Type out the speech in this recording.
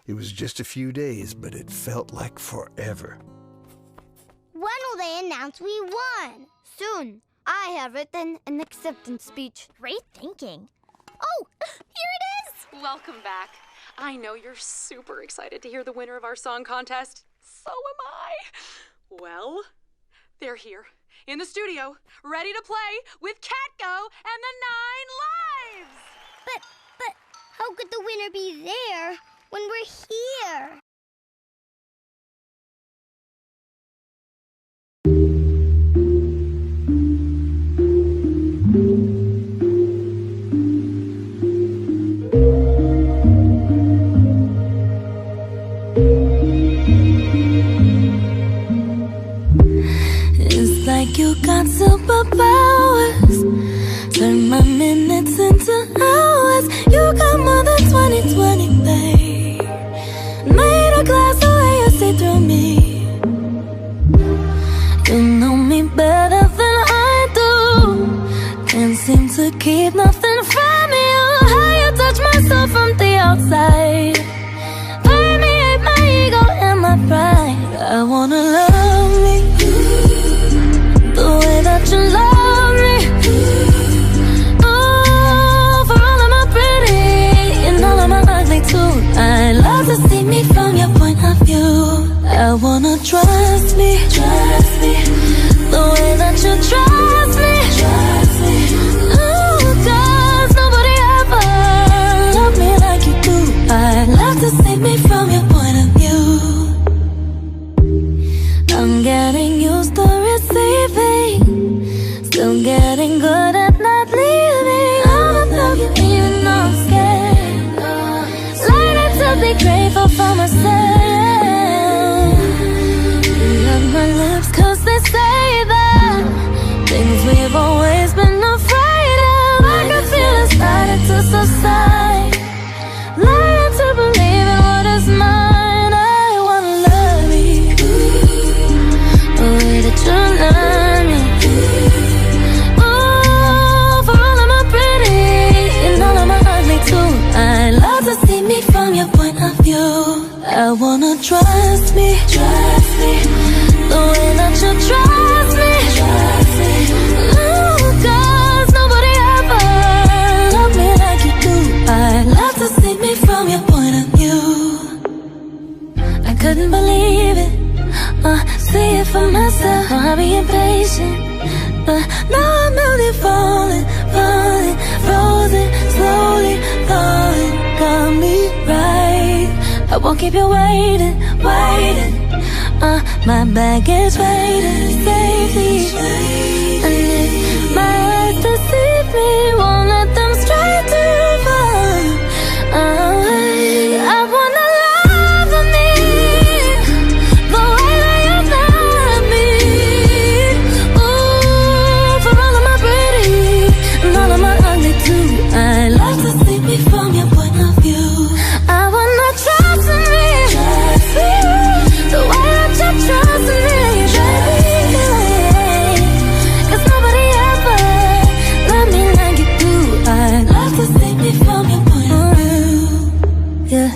It was just a few days, but it felt like forever. When will they announce we won? Soon. I have written an acceptance speech. Great thinking. Oh, here it is! Welcome back. I know you're super excited to hear the winner of our song contest. So am I. Well, they're here in the studio, ready to play with Catgo and the 9 Lives. But how could the winner be there when we're here? It's like you got superpowers. Turn my minutes into hours. You got more than 20/20, babe. Made a glass the way you see through me. You know me better than I do. Can't seem to keep nothing from you. How you touch my soul from the outside. Permeate my ego and my pride. I wanna love me the way that you love me. Oh, for all of my pretty and all of my ugly too. I love to see me from your point of view. I wanna trust me the way that you trust me. Ooh, 'cause nobody ever loved me like you do. I love to see me from your point of view. I'm getting used to receiving, still getting good at not leaving. I'ma love you even though I'm scared. Learning to be grateful for myself. You love my lips 'cause they say that things we've always been afraid of. I can feel it starting to subside. Learning to believe in what is mine. I wanna love you the way that you love me. Oh, for all of my pretty and all of my ugly too. I love to see me from your point of view. I wanna trust me the way that you trust me. Ooh, 'cause nobody ever loved me like you do. I love to see me from your point of view. I couldn't believe it, see it for myself. I'll be impatient, but now I'm only falling, frozen, slowly falling. Got me right. I won't keep you waiting. My baggage waiting safely. And if my eyes deceive me, won't let them stray too far away. I wanna love me the way that you love me. Ooh, for all of my pretty and all of my ugly too. I love to see me from your point of view. I wanna trust me the way that you trust me, baby. 'Cause nobody ever loved me like you do. I love to see me from your point of view. Yeah.